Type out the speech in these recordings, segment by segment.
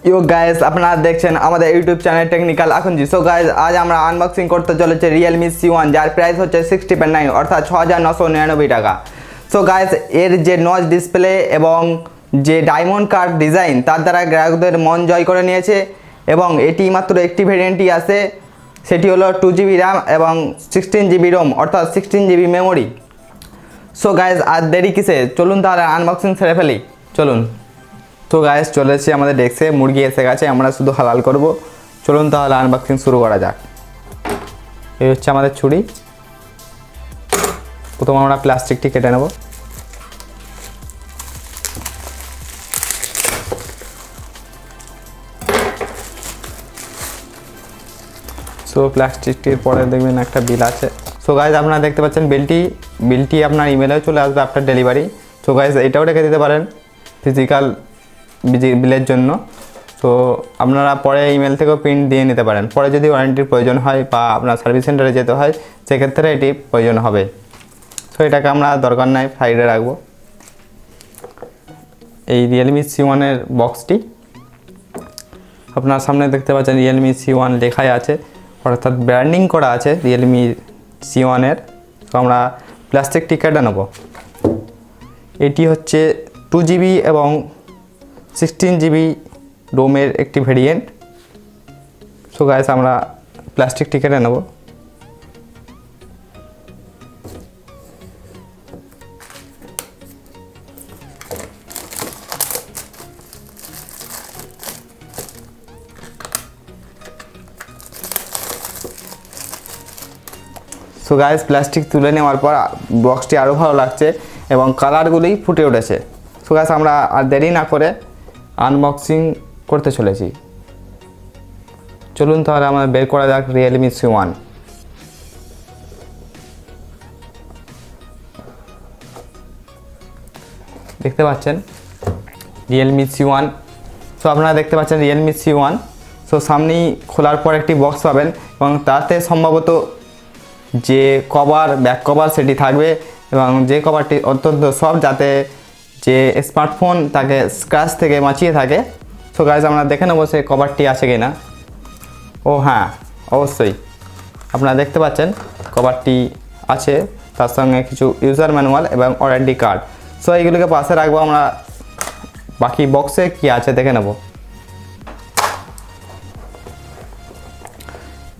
You guys, আপনারা দেখছেন আমাদের ইউটিউব চ্যানেল টেকনিক্যাল আখুনজি। সো গাইস, আজ আমরা আনবক্সিং করতে চলেছে রিয়েলমি C1, যার প্রাইস হচ্ছে 60.9 অর্থাৎ 6999 টাকা। সো গাইস, এর যে নচ ডিসপ্লে এবং যে ডায়মন্ড কাট ডিজাইন তার দ্বারা গ্রাহকদের মন জয় করে নিয়েছে এবং এটি মাত্র একটি ভেরিয়েন্টই আছে, সেটি হলো 2GB র্যাম এবং 16GB রোম অর্থাৎ 16GB মেমোরি। সো গাইস, আর দেরি কিসে, চলুন তাহলে আনবক্সিং ছেড়ে ফেলি, চলুন। তো গাইস, চলে এসেছি আমাদের ডেস্কে, মুরগি এসে গেছে, আমরা শুধু হালাল করব। চলুন তাহলে আনবক্সিং শুরু করা যাক। এই হচ্ছে আমাদের ছুরি। প্রথমে আমরা প্লাস্টিকটি কেটে নেব। সো প্লাস্টিকটির পরে দেখবেন একটা বিল আছে। সো গাইস, আপনারা দেখতে পাচ্ছেন বিলটি আপনার ইমেলেও চলে আসবে আফটার ডেলিভারি। সো গাইস, এটাও রেখে দিতে পারেন ফিজিক্যাল বিলের জন্য। তো আপনারা পরে ইমেল থেকেও প্রিন্ট দিয়ে নিতে পারেন। পরে যদি ওয়ারেন্টির প্রয়োজন হয় বা আপনার সার্ভিস সেন্টারে যেতে হয়, সেক্ষেত্রে এটি প্রয়োজন হবে। সো এটাকে আমরা দরকার নাই, সাইডে রাখবো। এই রিয়েলমি C1-এর বক্সটি আপনার সামনে দেখতে পাচ্ছেন, রিয়েলমি C1 লেখাই আছে, অর্থাৎ ব্র্যান্ডিং করা আছে রিয়েলমি C1-এর। তো আমরা প্লাস্টিকটি কেটে নেব। এটি হচ্ছে 2GB এবং 16GB রোমের একটি ভেরিয়েন্ট। সো গাইস, আমরা প্লাস্টিকটি কেটে নেব। সো গাইস, প্লাস্টিক তুলে নেওয়ার পর বক্সটি আরও ভালো লাগছে এবং কালারগুলি ফুটে উঠেছে। সো গাইস, আমরা আর দেরি না করে আনবক্সিং করতে চলেছি। চলুন তাহলে আমরা বের করা যাক রিয়েলমি C1। দেখতে পাচ্ছেন রিয়েলমি C1। সো আপনারা দেখতে পাচ্ছেন রিয়েলমি C1। সো সামনেই খোলার পর একটি বক্স পাবেন এবং তাতে সম্ভবত যে কভার, ব্যাক কভার সেটি থাকবে এবং যে কভারটি অত্যন্ত সফট, যাতে যে স্মার্টফোন তাকে স্ক্র্যাচ থেকে বাঁচিয়ে থাকে। সো গাইস, আমরা দেখে নেবো সেই কভারটি আছে কি না। ও হ্যাঁ, অবশ্যই আপনারা দেখতে পাচ্ছেন কভারটি আছে, তার সঙ্গে কিছু ইউজার ম্যানুয়াল এবং ওয়ারেন্টি কার্ড। সো এইগুলোকে পাশে রাখবো, আমরা বাকি বক্সে কি আছে দেখে নেব।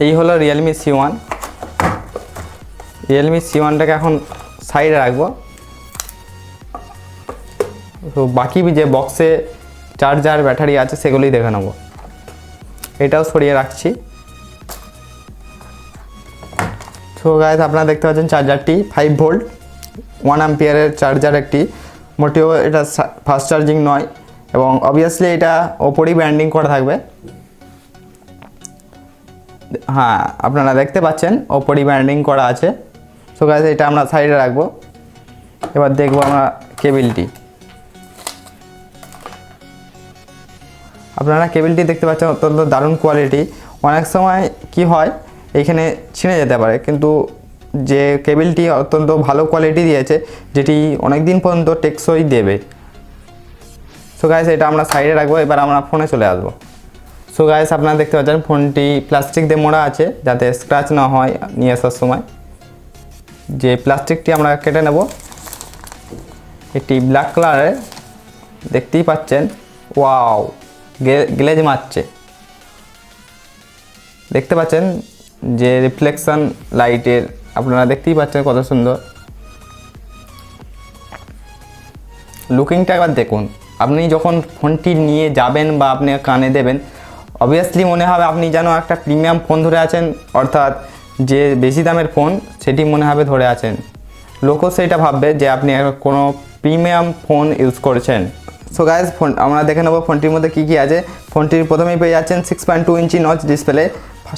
এই হলো রিয়েলমি C1। রিয়েলমি C1টাকে এখন সাইডে রাখবো। তো বাকি যে বক্সে চার্জার, ব্যাটারি আছে সেগুলোই দেখে নেব। এটাও সরিয়ে রাখছি। তো গাইস, আপনারা দেখতে পাচ্ছেন চার্জারটি 5 ভোল্ট 1 অ্যাম্পিয়ারের চার্জার একটি। মোটেও এটা ফাস্ট চার্জিং নয় এবং অবভিয়াসলি এটা ওপরই ব্র্যান্ডিং করা থাকবে। হ্যাঁ, আপনারা দেখতে পাচ্ছেন ওপরই ব্র্যান্ডিং করা আছে। সো গাইস, এটা আমরা সাইডে রাখবো। এবার দেখবো আমরা কেবিলটি। আপনারা কেবিলটি দেখতে পাচ্ছেন, অত্যন্ত দারুণ কোয়ালিটি। অনেক সময় কি হয়, এইখানে ছিঁড়ে যেতে পারে, কিন্তু যে কেবিলটি অত্যন্ত ভালো কোয়ালিটি দিয়েছে, যেটি অনেক দিন পর্যন্ত টেকসই দেবে। সো গাইস, এটা আমরা সাইডে রাখবো। এবার আমরা ফোনে চলে আসবো। সো গাইস, আপনারা দেখতে পাচ্ছেন ফোনটি প্লাস্টিক দিয়ে মোড়া আছে, যাতে স্ক্র্যাচ না হয় নিয়ে আসার সময়। যে প্লাস্টিকটি আমরা কেটে নেব, এটি ব্ল্যাক কালারের, দেখতেই পাচ্ছেন। ওয়াও, গ্লেজ মারছে। দেখতে পাচ্ছেন যে রিফ্লেকশন লাইটের, আপনারা দেখতেই পাচ্ছেন কত সুন্দর লুকিংটা। একবার দেখুন, আপনি যখন ফোনটি নিয়ে যাবেন বা আপনি কানে দেবেন, অবভিয়াসলি মনে হবে আপনি যেন একটা প্রিমিয়াম ফোন ধরে আছেন, অর্থাৎ যে বেশি দামের ফোন সেটি মনে হবে ধরে আছেন। লোকও সেটা ভাববে যে আপনি কোনো প্রিমিয়াম ফোন ইউজ করছেন। সো গাইস, আমরা দেখে নেবো ফোনটির মধ্যে কী কী আছে। ফোনটির প্রথমেই পেয়ে যাচ্ছেন 6.2 ইঞ্চি নচ ডিসপ্লে।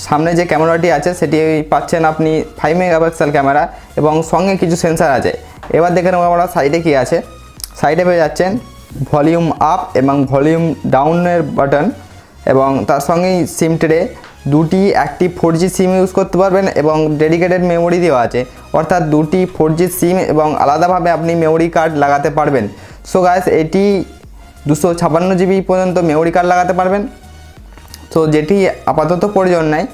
সামনে যে ক্যামেরাটি আছে সেটি পাচ্ছেন আপনি 5 মেগাপিক্সেল ক্যামেরা এবং সঙ্গে কিছু সেন্সার আছে। এবার দেখে নেবো আমরা সাইডে কী আছে। সাইডে পেয়ে যাচ্ছেন ভলিউম আপ এবং ভলিউম ডাউনের বাটন এবং তার সঙ্গেই সিম ট্রে। দুটি অ্যাক্টিভ 4G সিম ইউজ করতে পারবেন এবং ডেডিকেটেড মেমোরি দেওয়া আছে, অর্থাৎ দুটি 4G সিম এবং আলাদাভাবে আপনি মেমোরি কার্ড লাগাতে পারবেন। সো গাইস, এটি 256 GB পর্যন্ত মেমোরি কার্ড লাগাতে পারবেন। তো যেটি আপাতত প্রয়োজন নাই।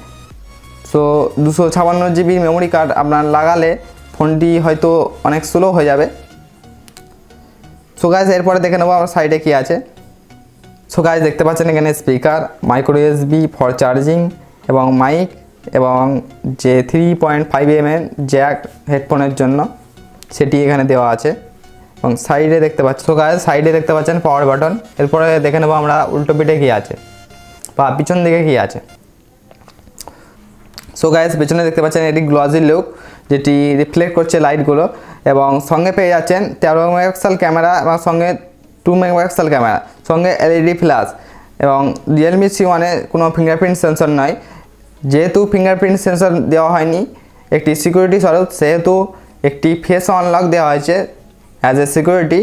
সো 256 GB মেমোরি কার্ড আপনার লাগালে ফোনটি হয়তো অনেক স্লো হয়ে যাবে। সো গাইজ এরপরে দেখে নেবো আমার সাইডে কী আছে। সো গাইজ দেখতে পাচ্ছেন এখানে speaker, micro USB for charging এবং মাইক এবং যে 3.5mm জ্যাক হেডফোনের জন্য সেটি এখানে দেওয়া আছে এবং সাইডে দেখতে পাচ্ছেন। সো গাইজ সাইডে দেখতে পাচ্ছেন পাওয়ার বাটন। এরপরে দেখে নেবো আমরা উল্টো পিঠে কী আছে বা পিছন দিকে কী আছে। সো গাইজ পেছনে দেখতে পাচ্ছেন এটি গ্লসি লুক, যেটি রিফ্লেক্ট করছে লাইটগুলো এবং সঙ্গে পেয়ে যাচ্ছেন 13 মেগাপিক্সেল ক্যামেরা এবং সঙ্গে 2 মেগাপিক্সেল ক্যামেরা, সঙ্গে LED ফ্ল্যাশ এবং রিয়েলমি C1 কোনো ফিঙ্গারপ্রিন্ট সেন্সর নয়। যেহেতু ফিঙ্গারপ্রিন্ট সেন্সর দেওয়া হয়নি একটি সিকিউরিটি স্বরূপ, সেহেতু একটি ফেস আনলক দেওয়া হয়েছে অ্যাজ এ সিকিউরিটি।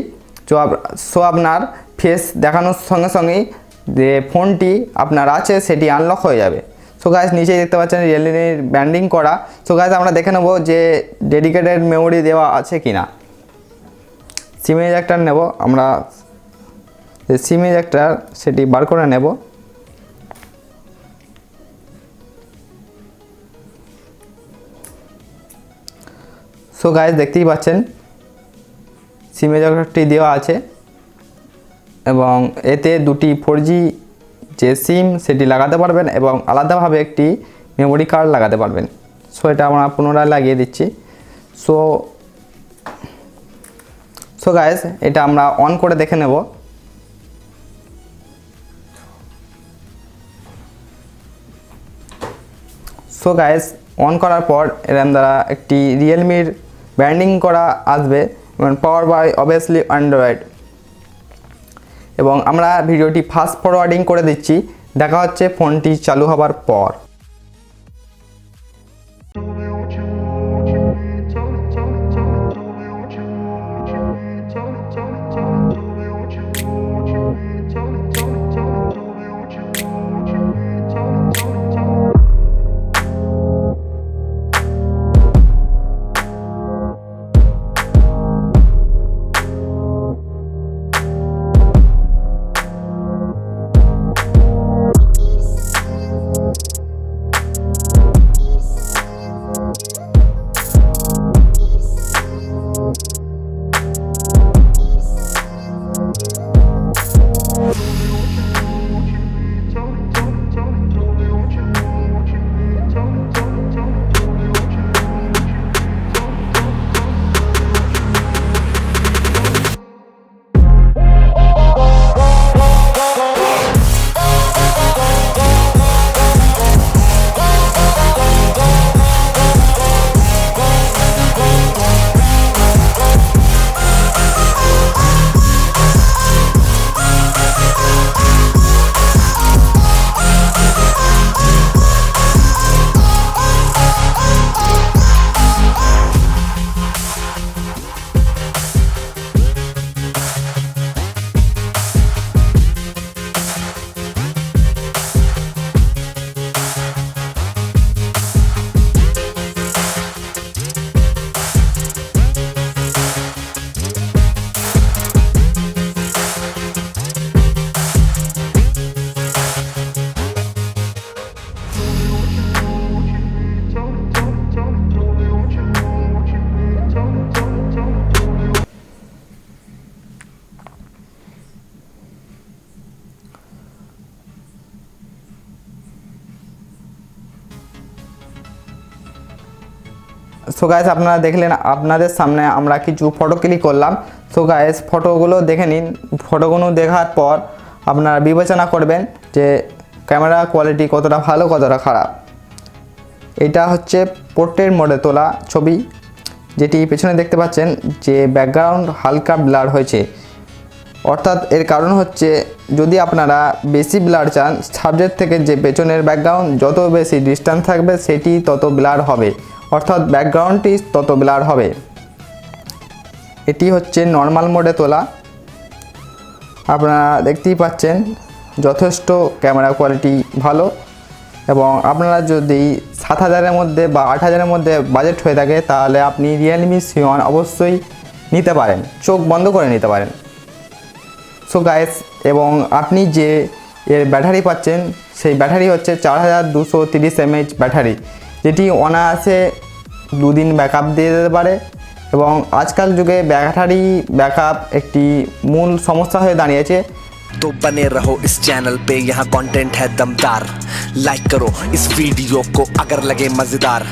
সো আপনার ফেস দেখানোর সঙ্গে সঙ্গেই যে ফোনটি আপনার আছে সেটি আনলক হয়ে যাবে। সো গাইজ নিচেই দেখতে পাচ্ছেন রিয়েলমির ব্র্যান্ডিং করা। সো গাইজ আমরা দেখে নেব যে ডেডিকেটেড মেমোরি দেওয়া আছে কি না। সিম এজেক্টর নেব আমরা, যে সিম এজেক্টর সেটি বার করে নেব। সো গাইজ দেখতেই পাচ্ছেন সিম এজেক্টরটি দেওয়া আছে এবং এতে দুটি 4G যে সিম সেটি লাগাতে পারবেন এবং আলাদাভাবে একটি মেমোরি কার্ড লাগাতে পারবেন। সো এটা আমরা পুনরায় লাগিয়ে দিচ্ছি। সো গাইজ এটা আমরা অন করে দেখে নেব। সো গাইজ অন করার পর এরম দ্বারা একটি রিয়েলমির ব্র্যান্ডিং করা আসবে এবং পাওয়ার বাই অবভিয়াসলি অ্যান্ড্রয়েড। এবং আমরা ভিডিওটি ফাস্ট ফরওয়ার্ডিং করে দিচ্ছি, দেখা হচ্ছে ফোনটি চালু হবার পর। সো গাইস আপনারা দেখলেন, আপনাদের সামনে আমরা কিছু ফটো ক্লিক করলাম। সো গাইস ফটোগুলো দেখে নিন। ফটোগুলো দেখার পর আপনারা বিবেচনা করবেন যে ক্যামেরা কোয়ালিটি কতটা ভালো কতটা খারাপ। এটা হচ্ছে পোর্ট্রেট মোডে তোলা ছবি, যেটি পেছনে দেখতে পাচ্ছেন যে ব্যাকগ্রাউন্ড হালকা ব্লার হয়েছে। অর্থাৎ এর কারণ হচ্ছে যদি আপনারা বেশি ব্লার চান, সাবজেক্ট থেকে যে পেছনের ব্যাকগ্রাউন্ড যত বেশি ডিস্টেন্স থাকবে সেটি তত ব্লার হবে, অর্থাৎ ব্যাকগ্রাউন্ডটি তত ব্লার হবে। এটি হচ্ছে নর্মাল মোডে তোলা। আপনারা দেখতেই পাচ্ছেন যথেষ্ট ক্যামেরা কোয়ালিটি ভালো। এবং আপনারা যদি 7,000-এর মধ্যে বা 8,000-এর মধ্যে বাজেট হয়ে থাকে তাহলে আপনি রিয়েলমি C1 অবশ্যই নিতে পারেন, চোখ বন্ধ করে নিতে পারেন। সো গাইস, এবং আপনি যে এর ব্যাটারি পাচ্ছেন সেই ব্যাটারি হচ্ছে 4230 mAh ব্যাটারি, যেটি অনায়াসে 2 দিন ব্যাকআপ দিয়ে দিতে পারে। এবং আজকাল যুগে ব্যাটারি ব্যাকআপ একটি মূল সমস্যা হয়ে দাঁড়িয়েছে। तो बने रहो इस चैनल पे, यहाँ कंटेंट है दमदार। लाइक करो इस वीडियो को अगर लगे मजेदार।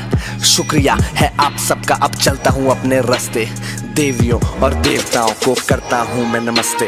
शुक्रिया है आप सबका, अब चलता हूँ अपने रास्ते। देवियों और देवताओं को करता हूँ मैं नमस्ते।